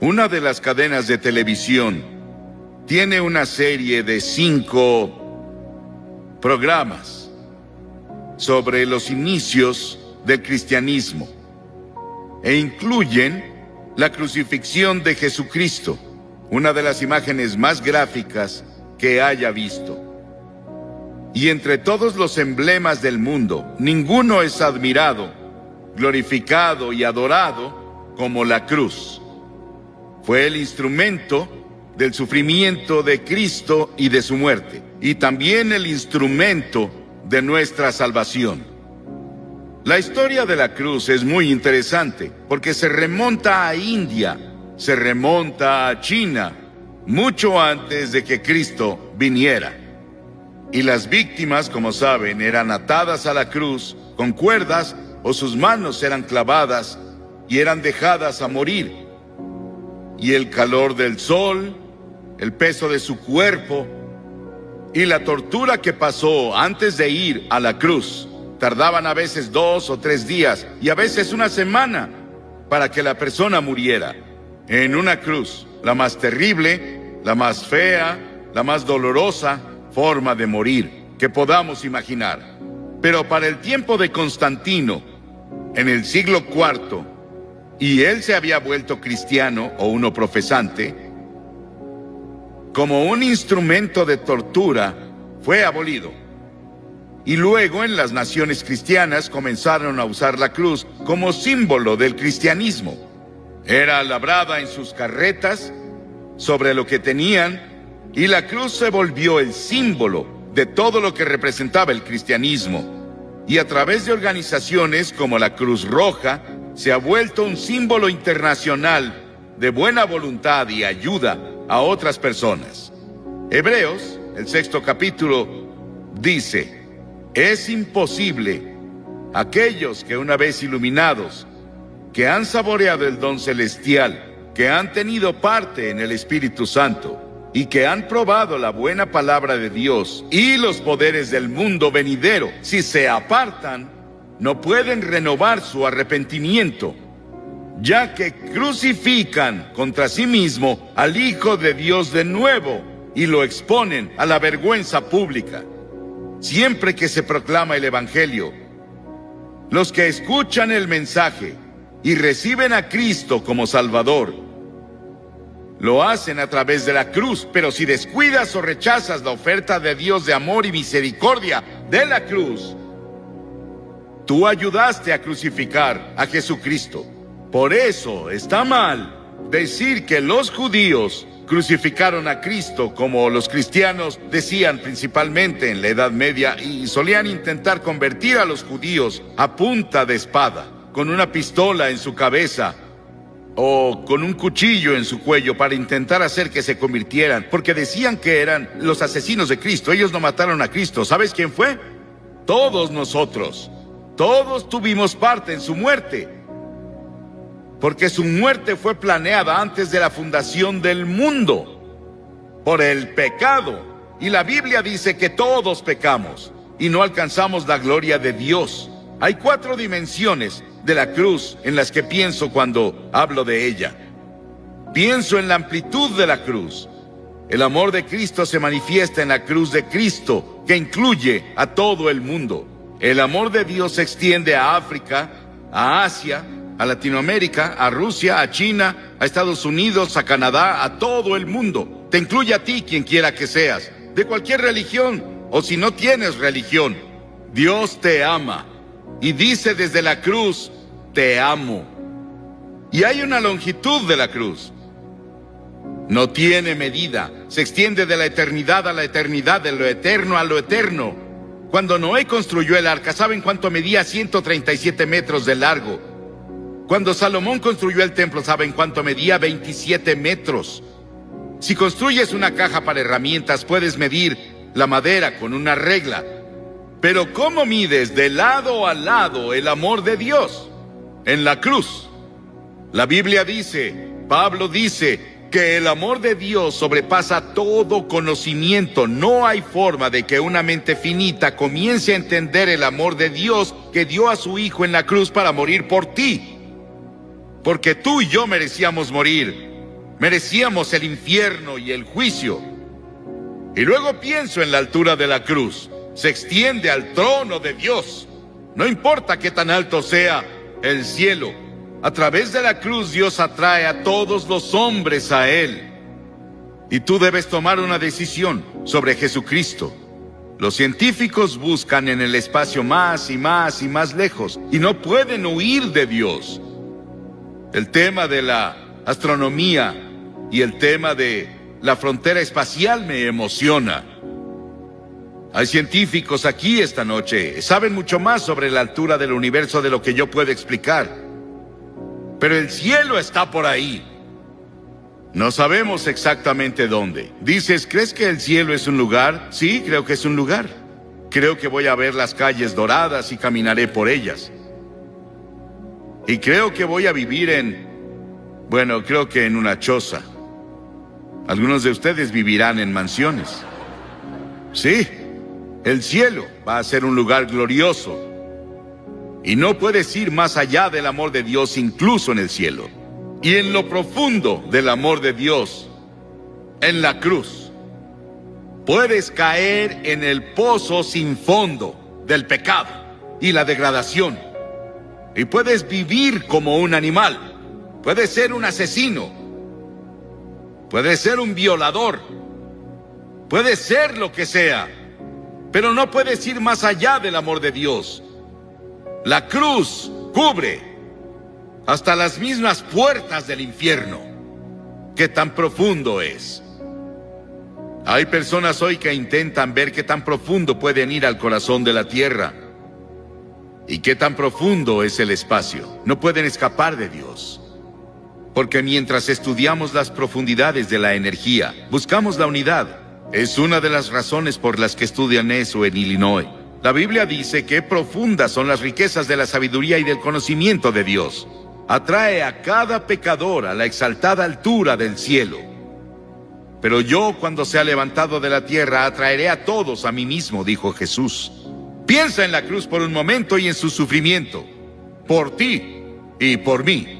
Una de las cadenas de televisión tiene una serie de 5 programas sobre los inicios del cristianismo e incluyen la crucifixión de Jesucristo, una de las imágenes más gráficas que haya visto. Y entre todos los emblemas del mundo, ninguno es admirado, glorificado y adorado como la cruz. Fue el instrumento del sufrimiento de Cristo y de su muerte, y también el instrumento de nuestra salvación. La historia de la cruz es muy interesante, porque se remonta a India, se remonta a China, mucho antes de que Cristo viniera. Y las víctimas, como saben, eran atadas a la cruz con cuerdas o sus manos eran clavadas y eran dejadas a morir. Y el calor del sol, el peso de su cuerpo y la tortura que pasó antes de ir a la cruz tardaban a veces 2 o 3 días y a veces una semana para que la persona muriera en una cruz, la más terrible, la más fea, la más dolorosa forma de morir que podamos imaginar. Pero para el tiempo de Constantino, en el siglo IV, y él se había vuelto cristiano o uno profesante, como un instrumento de tortura, fue abolido. Y luego en las naciones cristianas comenzaron a usar la cruz como símbolo del cristianismo. Era labrada en sus carretas, sobre lo que tenían, y la cruz se volvió el símbolo de todo lo que representaba el cristianismo. Y a través de organizaciones como la Cruz Roja, se ha vuelto un símbolo internacional de buena voluntad y ayuda a otras personas. Hebreos, el 6º capítulo, dice: es imposible aquellos que una vez iluminados, que han saboreado el don celestial, que han tenido parte en el Espíritu Santo y que han probado la buena palabra de Dios y los poderes del mundo venidero, si se apartan, no pueden renovar su arrepentimiento, ya que crucifican contra sí mismo al Hijo de Dios de nuevo y lo exponen a la vergüenza pública. Siempre que se proclama el Evangelio, los que escuchan el mensaje y reciben a Cristo como Salvador, lo hacen a través de la cruz. Pero si descuidas o rechazas la oferta de Dios de amor y misericordia de la cruz, tú ayudaste a crucificar a Jesucristo. Por eso está mal decir que los judíos crucificaron a Cristo, como los cristianos decían principalmente en la Edad Media, y solían intentar convertir a los judíos a punta de espada, con una pistola en su cabeza o con un cuchillo en su cuello para intentar hacer que se convirtieran, porque decían que eran los asesinos de Cristo. Ellos no mataron a Cristo. ¿Sabes quién fue? Todos nosotros. Todos tuvimos parte en su muerte, porque su muerte fue planeada antes de la fundación del mundo por el pecado. Y la Biblia dice que todos pecamos y no alcanzamos la gloria de Dios. Hay 4 dimensiones de la cruz en las que pienso cuando hablo de ella. Pienso en la amplitud de la cruz. El amor de Cristo se manifiesta en la cruz de Cristo, que incluye a todo el mundo. El amor de Dios se extiende a África, a Asia, a Latinoamérica, a Rusia, a China, a Estados Unidos, a Canadá, a todo el mundo. Te incluye a ti, quien quiera que seas, de cualquier religión, o si no tienes religión. Dios te ama y dice desde la cruz: te amo. Y hay una longitud de la cruz. No tiene medida. Se extiende de la eternidad a la eternidad, de lo eterno a lo eterno. Cuando Noé construyó el arca, ¿saben cuánto medía? 137 metros de largo. Cuando Salomón construyó el templo, ¿saben cuánto medía? 27 metros. Si construyes una caja para herramientas, puedes medir la madera con una regla. Pero ¿cómo mides de lado a lado el amor de Dios? En la cruz. La Biblia dice, Pablo dice, que el amor de Dios sobrepasa todo conocimiento. No hay forma de que una mente finita comience a entender el amor de Dios que dio a su Hijo en la cruz para morir por ti. Porque tú y yo merecíamos morir. Merecíamos el infierno y el juicio. Y luego pienso en la altura de la cruz. Se extiende al trono de Dios. No importa qué tan alto sea el cielo, a través de la cruz Dios atrae a todos los hombres a Él. Y tú debes tomar una decisión sobre Jesucristo. Los científicos buscan en el espacio más y más y más lejos, y no pueden huir de Dios. El tema de la astronomía y el tema de la frontera espacial me emociona. Hay científicos aquí esta noche, saben mucho más sobre la altura del universo de lo que yo puedo explicar. Pero el cielo está por ahí. No sabemos exactamente dónde. Dices, ¿crees que el cielo es un lugar? Sí, creo que es un lugar. Creo que voy a ver las calles doradas y caminaré por ellas. Y creo que voy a vivir creo que en una choza. Algunos de ustedes vivirán en mansiones. Sí, el cielo va a ser un lugar glorioso. Y no puedes ir más allá del amor de Dios incluso en el cielo. Y en lo profundo del amor de Dios, en la cruz, puedes caer en el pozo sin fondo del pecado y la degradación. Y puedes vivir como un animal. Puedes ser un asesino. Puedes ser un violador. Puedes ser lo que sea. Pero no puedes ir más allá del amor de Dios. La cruz cubre hasta las mismas puertas del infierno. ¿Qué tan profundo es? Hay personas hoy que intentan ver qué tan profundo pueden ir al corazón de la tierra. ¿Y qué tan profundo es el espacio? No pueden escapar de Dios. Porque mientras estudiamos las profundidades de la energía, buscamos la unidad. Es una de las razones por las que estudian eso en Illinois. La Biblia dice que profundas son las riquezas de la sabiduría y del conocimiento de Dios. Atrae a cada pecador a la exaltada altura del cielo. Pero yo, cuando sea levantado de la tierra, atraeré a todos a mí mismo, dijo Jesús. Piensa en la cruz por un momento y en su sufrimiento, por ti y por mí.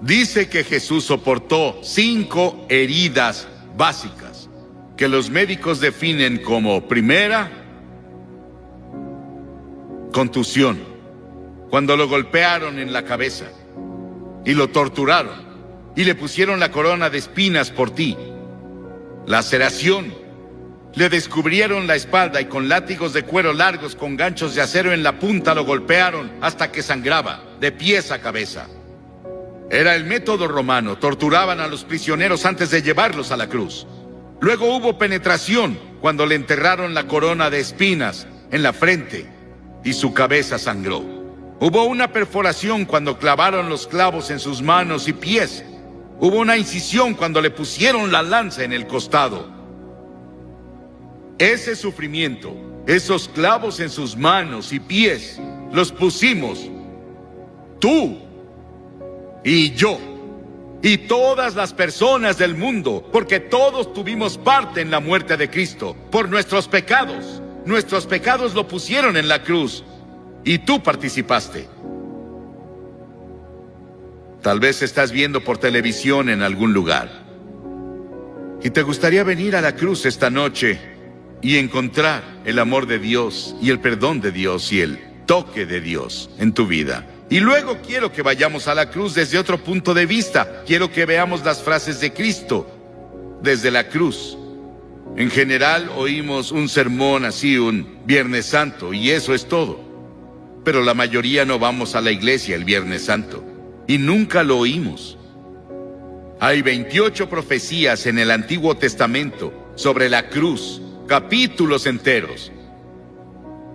Dice que Jesús soportó 5 heridas básicas, que los médicos definen como: primera, contusión, cuando lo golpearon en la cabeza y lo torturaron y le pusieron la corona de espinas por ti. Laceración, le descubrieron la espalda y con látigos de cuero largos con ganchos de acero en la punta lo golpearon hasta que sangraba, de pies a cabeza. Era el método romano, torturaban a los prisioneros antes de llevarlos a la cruz. Luego hubo penetración, cuando le enterraron la corona de espinas en la frente y su cabeza sangró. Hubo una perforación cuando clavaron los clavos en sus manos y pies. Hubo una incisión cuando le pusieron la lanza en el costado. Ese sufrimiento, esos clavos en sus manos y pies, los pusimos tú y yo y todas las personas del mundo, porque todos tuvimos parte en la muerte de Cristo por nuestros pecados. Nuestros pecados lo pusieron en la cruz y tú participaste. Tal vez estás viendo por televisión en algún lugar y te gustaría venir a la cruz esta noche y encontrar el amor de Dios y el perdón de Dios y el toque de Dios en tu vida. Y luego quiero que vayamos a la cruz desde otro punto de vista. Quiero que veamos las frases de Cristo desde la cruz. En general oímos un sermón así un Viernes Santo y eso es todo. Pero la mayoría no vamos a la iglesia el Viernes Santo y nunca lo oímos. Hay 28 profecías en el Antiguo Testamento sobre la cruz, capítulos enteros.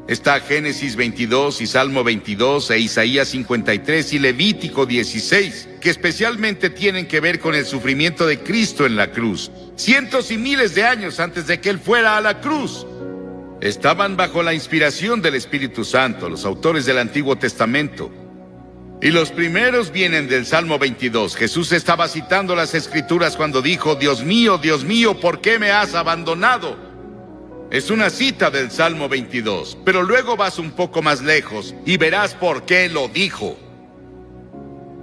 Está Génesis 22 y Salmo 22 e Isaías 53 y Levítico 16, que especialmente tienen que ver con el sufrimiento de Cristo en la cruz, cientos y miles de años antes de que Él fuera a la cruz. Estaban bajo la inspiración del Espíritu Santo, los autores del Antiguo Testamento. Y los primeros vienen del Salmo 22. Jesús estaba citando las Escrituras cuando dijo: Dios mío, ¿por qué me has abandonado? Es una cita del Salmo 22, pero luego vas un poco más lejos y verás por qué lo dijo.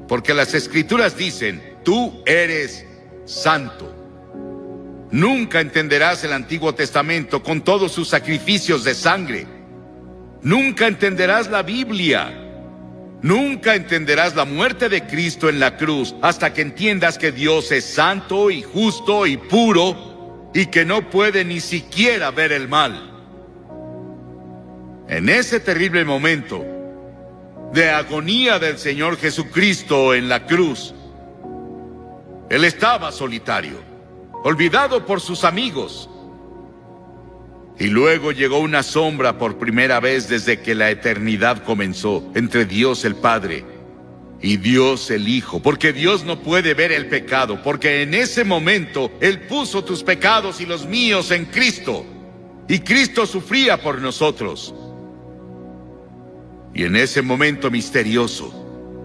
Porque las Escrituras dicen: tú eres santo. Nunca entenderás el Antiguo Testamento con todos sus sacrificios de sangre. Nunca entenderás la Biblia. Nunca entenderás la muerte de Cristo en la cruz hasta que entiendas que Dios es santo y justo y puro y que no puede ni siquiera ver el mal. En ese terrible momento de agonía del Señor Jesucristo en la cruz, Él estaba solitario, olvidado por sus amigos. Y luego llegó una sombra por primera vez desde que la eternidad comenzó entre Dios el Padre y Dios el Hijo, porque Dios no puede ver el pecado, porque en ese momento Él puso tus pecados y los míos en Cristo, y Cristo sufría por nosotros. Y en ese momento misterioso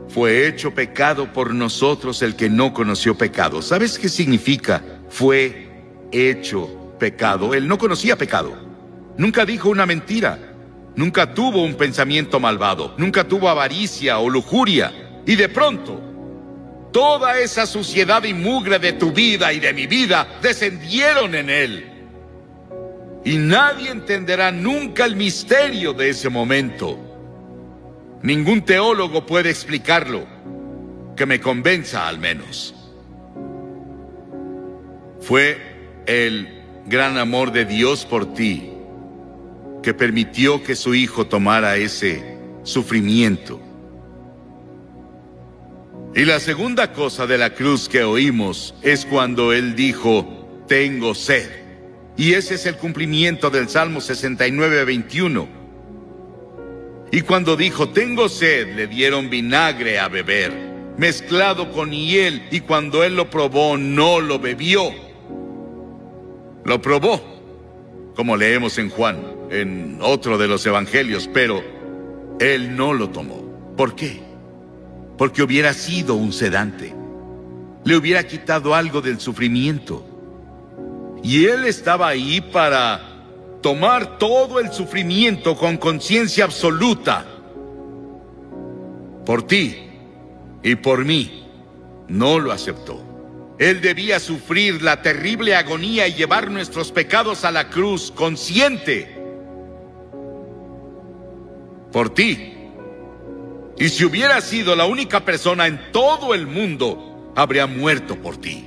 fue hecho pecado por nosotros el que no conoció pecado. ¿Sabes qué significa? Fue hecho pecado. Él no conocía pecado. Nunca dijo una mentira. Nunca tuvo un pensamiento malvado. Nunca tuvo avaricia o lujuria. Y de pronto, toda esa suciedad y mugre de tu vida y de mi vida descendieron en Él. Y nadie entenderá nunca el misterio de ese momento. Ningún teólogo puede explicarlo, que me convenza al menos. Fue el gran amor de Dios por ti que permitió que su Hijo tomara ese sufrimiento. Y la segunda cosa de la cruz que oímos es cuando Él dijo, tengo sed. Y ese es el cumplimiento del Salmo 69:21. Y cuando dijo, tengo sed, le dieron vinagre a beber, mezclado con hiel, y cuando Él lo probó, no lo bebió. Lo probó, como leemos en Juan, en otro de los evangelios, pero Él no lo tomó. ¿Por qué? Porque hubiera sido un sedante. Le hubiera quitado algo del sufrimiento. Y Él estaba ahí para tomar todo el sufrimiento con conciencia absoluta. Por ti y por mí. No lo aceptó. Él debía sufrir la terrible agonía y llevar nuestros pecados a la cruz, consciente. Por ti. Y si hubiera sido la única persona en todo el mundo, habría muerto por ti.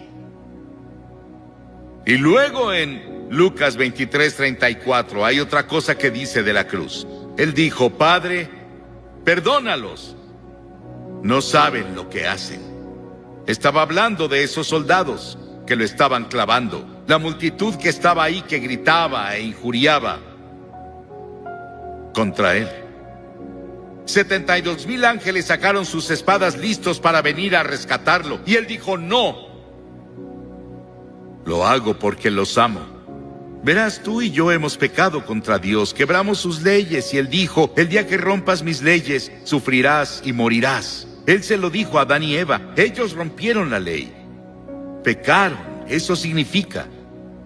Y luego en Lucas 23:34 hay otra cosa que dice de la cruz. Él dijo, Padre, perdónalos. No saben lo que hacen. Estaba hablando de esos soldados que lo estaban clavando. La multitud que estaba ahí que gritaba e injuriaba contra Él. 72,000 ángeles sacaron sus espadas listos para venir a rescatarlo. Y Él dijo, no. Lo hago porque los amo. Verás, tú y yo hemos pecado contra Dios, quebramos sus leyes, y Él dijo, el día que rompas mis leyes, sufrirás y morirás. Él se lo dijo a Adán y Eva, ellos rompieron la ley. Pecaron, eso significa.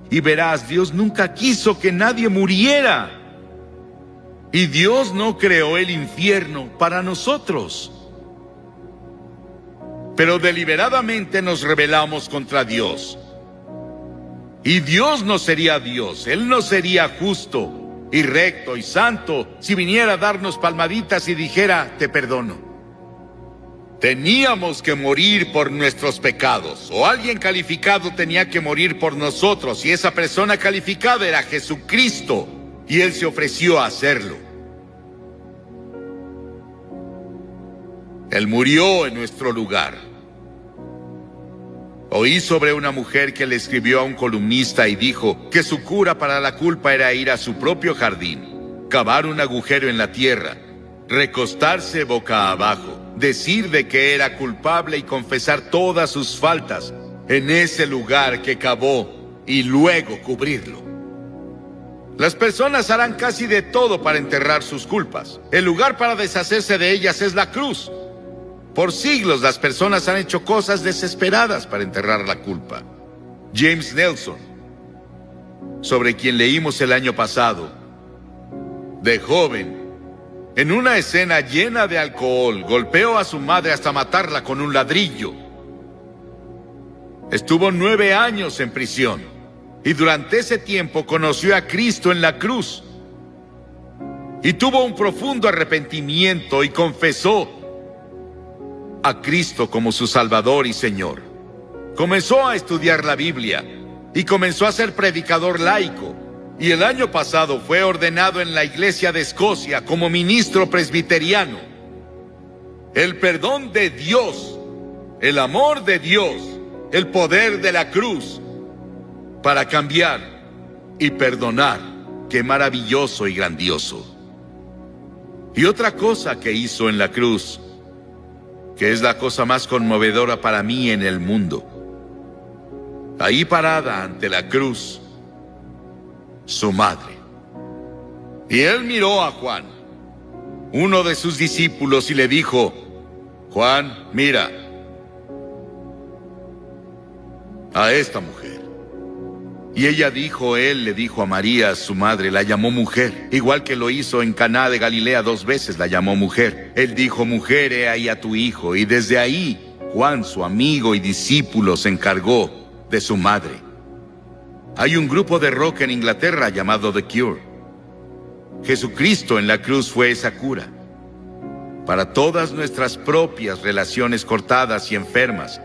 Y verás, Dios nunca quiso que nadie muriera. Y Dios no creó el infierno para nosotros. Pero deliberadamente nos rebelamos contra Dios. Y Dios no sería Dios, Él no sería justo y recto y santo si viniera a darnos palmaditas y dijera, te perdono. Teníamos que morir por nuestros pecados, o alguien calificado tenía que morir por nosotros, y esa persona calificada era Jesucristo, y Él se ofreció a hacerlo. Él murió en nuestro lugar. Oí sobre una mujer que le escribió a un columnista y dijo que su cura para la culpa era ir a su propio jardín, cavar un agujero en la tierra, recostarse boca abajo, decir de que era culpable y confesar todas sus faltas en ese lugar que cavó y luego cubrirlo. Las personas harán casi de todo para enterrar sus culpas. El lugar para deshacerse de ellas es la cruz. Por siglos las personas han hecho cosas desesperadas para enterrar la culpa. James Nelson, sobre quien leímos el año pasado, de joven, en una escena llena de alcohol, golpeó a su madre hasta matarla con un ladrillo. Estuvo 9 años en prisión y durante ese tiempo conoció a Cristo en la cruz. Y tuvo un profundo arrepentimiento y confesó a Cristo como su Salvador y Señor. Comenzó a estudiar la Biblia y comenzó a ser predicador laico. Y el año pasado fue ordenado en la Iglesia de Escocia como ministro presbiteriano. El perdón de Dios, el amor de Dios, el poder de la cruz para cambiar y perdonar. ¡Qué maravilloso y grandioso! Y otra cosa que hizo en la cruz, que es la cosa más conmovedora para mí en el mundo. Ahí parada ante la cruz, su madre. Y él miró a Juan, uno de sus discípulos, y le dijo: Juan, mira a esta mujer. Y ella dijo, él le dijo a María, su madre, la llamó mujer, igual que lo hizo en Caná de Galilea 2 veces, la llamó mujer. Él dijo: mujer, he ahí a tu hijo. Y desde ahí, Juan, su amigo y discípulo, se encargó de su madre. Hay un grupo de rock en Inglaterra llamado The Cure. Jesucristo en la cruz fue esa cura para todas nuestras propias relaciones cortadas y enfermas.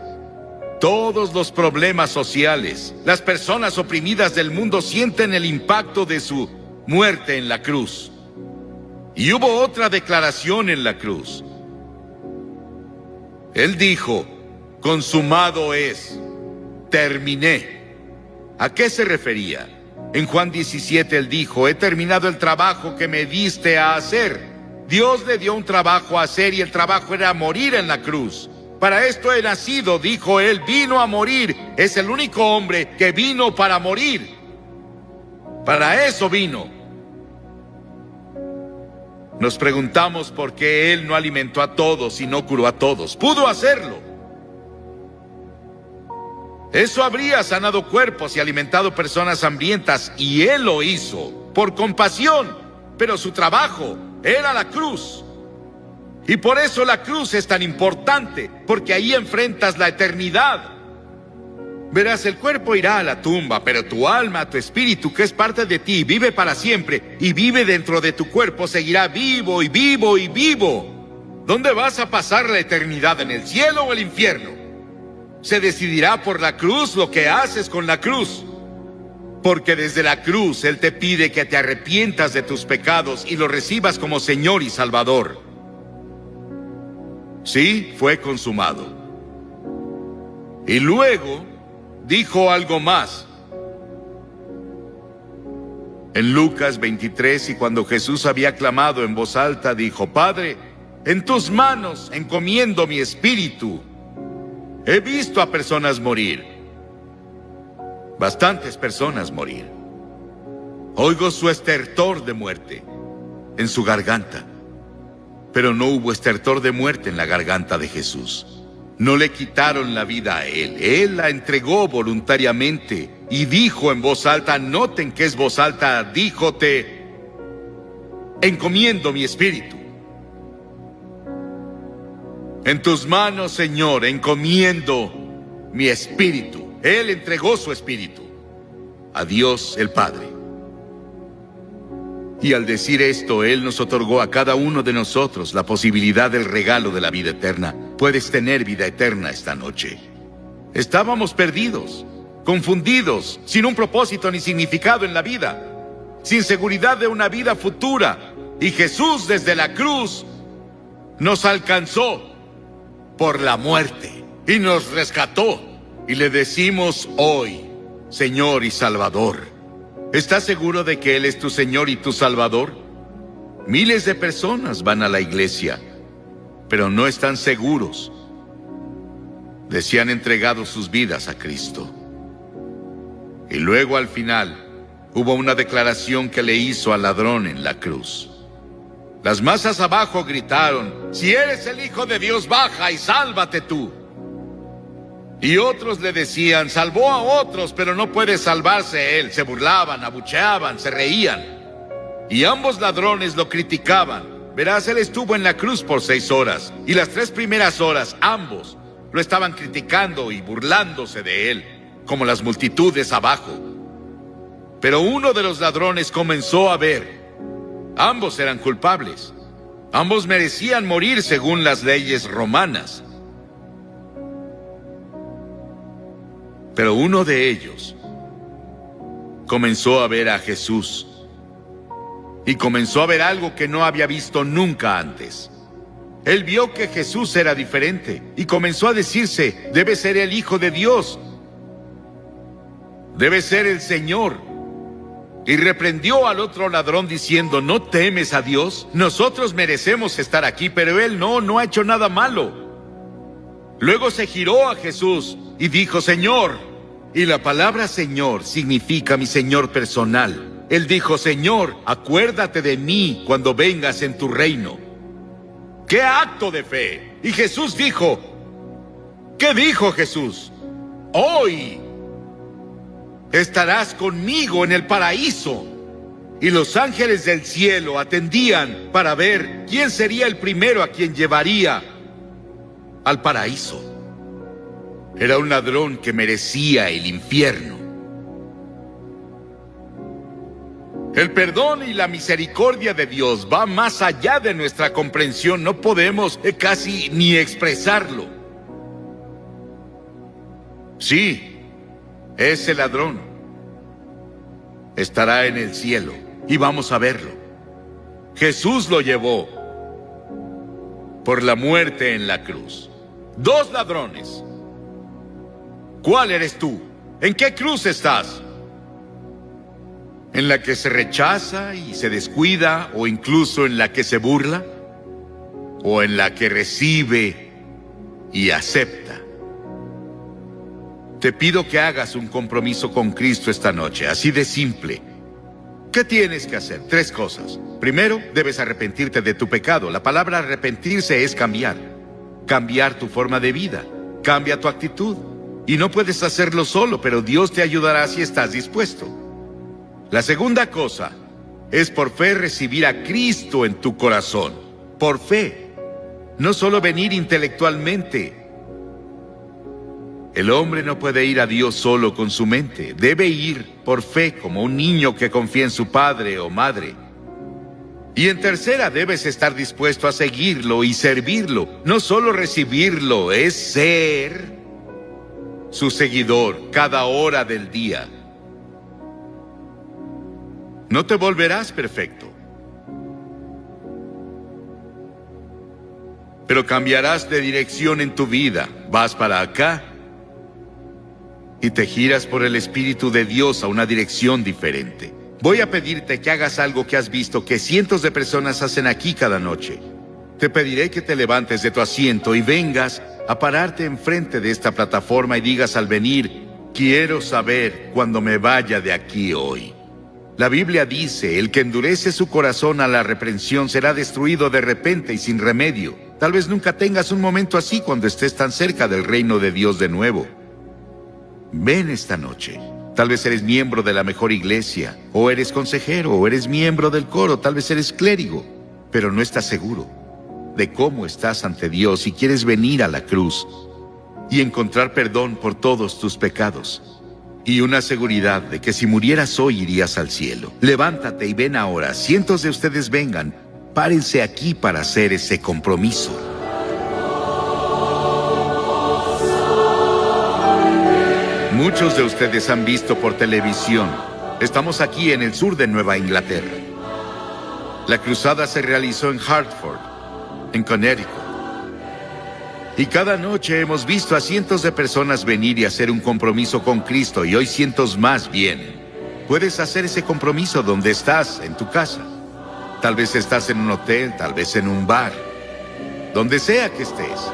Todos los problemas sociales, las personas oprimidas del mundo sienten el impacto de su muerte en la cruz. Y hubo otra declaración en la cruz. Él dijo: consumado es, terminé. ¿A qué se refería? En Juan 17 él dijo: he terminado el trabajo que me diste a hacer. Dios le dio un trabajo a hacer y el trabajo era morir en la cruz. Para esto he nacido, dijo él, vino a morir. Es el único hombre que vino para morir. Para eso vino. Nos preguntamos por qué él no alimentó a todos y no curó a todos. Pudo hacerlo. Eso habría sanado cuerpos y alimentado personas hambrientas, y él lo hizo por compasión, pero su trabajo era la cruz. Y por eso la cruz es tan importante, porque ahí enfrentas la eternidad. Verás, el cuerpo irá a la tumba, pero tu alma, tu espíritu, que es parte de ti, vive para siempre, y vive dentro de tu cuerpo, seguirá vivo y vivo y vivo. ¿Dónde vas a pasar la eternidad? ¿En el cielo o el infierno? Se decidirá por la cruz lo que haces con la cruz. Porque desde la cruz Él te pide que te arrepientas de tus pecados y lo recibas como Señor y Salvador. Sí, fue consumado. Y luego dijo algo más. En Lucas 23, y cuando Jesús había clamado en voz alta, dijo: Padre, en tus manos encomiendo mi espíritu. He visto a personas morir. Bastantes personas morir. Oigo su estertor de muerte en su garganta. Pero no hubo estertor de muerte en la garganta de Jesús. No le quitaron la vida a él. Él la entregó voluntariamente y dijo en voz alta, noten que es voz alta, dijo: te encomiendo mi espíritu. En tus manos, Señor, encomiendo mi espíritu. Él entregó su espíritu a Dios el Padre. Y al decir esto, Él nos otorgó a cada uno de nosotros la posibilidad del regalo de la vida eterna. Puedes tener vida eterna esta noche. Estábamos perdidos, confundidos, sin un propósito ni significado en la vida, sin seguridad de una vida futura. Y Jesús desde la cruz nos alcanzó por la muerte y nos rescató. Y le decimos hoy, Señor y Salvador. ¿Estás seguro de que Él es tu Señor y tu Salvador? Miles de personas van a la iglesia, pero no están seguros de si han entregado sus vidas a Cristo. Y luego al final hubo una declaración que le hizo al ladrón en la cruz. Las masas abajo gritaron: si eres el Hijo de Dios, baja y sálvate tú. Y otros le decían: salvó a otros, pero no puede salvarse él. Se burlaban, abucheaban, se reían. Y ambos ladrones lo criticaban. Verás, él estuvo en la cruz por 6 horas. Y las 3 primeras horas, ambos Lo estaban criticando y burlándose de él, como las multitudes abajo. Pero uno de los ladrones comenzó a ver. Ambos eran culpables. Ambos merecían morir según las leyes romanas. Pero uno de ellos comenzó a ver a Jesús. Y comenzó a ver algo que no había visto nunca antes. Él vio que Jesús era diferente y comenzó a decirse: debe ser el Hijo de Dios. Debe ser el Señor. Y reprendió al otro ladrón diciendo: ¿no temes a Dios? Nosotros merecemos estar aquí, pero él no ha hecho nada malo. Luego se giró a Jesús y dijo: Señor. Y la palabra Señor significa mi Señor personal. Él dijo: Señor, acuérdate de mí cuando vengas en tu reino. ¡Qué acto de fe! Y Jesús dijo, ¿qué dijo Jesús? Hoy estarás conmigo en el paraíso. Y los ángeles del cielo atendían para ver quién sería el primero a quien llevaría al paraíso. Era un ladrón que merecía el infierno. El perdón y la misericordia de Dios va más allá de nuestra comprensión. No podemos casi ni expresarlo. Sí, ese ladrón estará en el cielo y vamos a verlo. Jesús lo llevó por la muerte en la cruz. Dos ladrones. ¿Cuál eres tú? ¿En qué cruz estás? ¿En la que se rechaza y se descuida, o incluso en la que se burla? ¿O en la que recibe y acepta? Te pido que hagas un compromiso con Cristo esta noche, así de simple. ¿Qué tienes que hacer? 3 cosas. Primero, debes arrepentirte de tu pecado. La palabra arrepentirse es cambiar. Cambiar tu forma de vida. Cambia tu actitud. Y no puedes hacerlo solo, pero Dios te ayudará si estás dispuesto. La segunda cosa es por fe recibir a Cristo en tu corazón. Por fe. No solo venir intelectualmente. El hombre no puede ir a Dios solo con su mente. Debe ir por fe, como un niño que confía en su padre o madre. Y en tercera, debes estar dispuesto a seguirlo y servirlo. No solo recibirlo, es ser su seguidor cada hora del día. No te volverás perfecto, pero cambiarás de dirección en tu vida. Vas para acá y te giras por el Espíritu de Dios a una dirección diferente. Voy a pedirte que hagas algo que has visto que cientos de personas hacen aquí cada noche. Te pediré que te levantes de tu asiento y vengas a pararte enfrente de esta plataforma y digas al venir: quiero saber cuando me vaya de aquí hoy. La Biblia dice: el que endurece su corazón a la reprensión será destruido de repente y sin remedio. Tal vez nunca tengas un momento así cuando estés tan cerca del reino de Dios de nuevo. Ven esta noche. Tal vez eres miembro de la mejor iglesia, o eres consejero, o eres miembro del coro, tal vez eres clérigo, pero no estás seguro de cómo estás ante Dios y quieres venir a la cruz y encontrar perdón por todos tus pecados. Y una seguridad de que si murieras hoy irías al cielo. Levántate y ven ahora. Cientos de ustedes vengan. Párense aquí para hacer ese compromiso. Muchos de ustedes han visto por televisión. Estamos aquí en el sur de Nueva Inglaterra. La cruzada se realizó en Hartford, en Connecticut. Y cada noche hemos visto a cientos de personas venir y hacer un compromiso con Cristo, y hoy cientos más vienen. Puedes hacer ese compromiso donde estás, en tu casa. Tal vez estás en un hotel, tal vez en un bar. Donde sea que estés.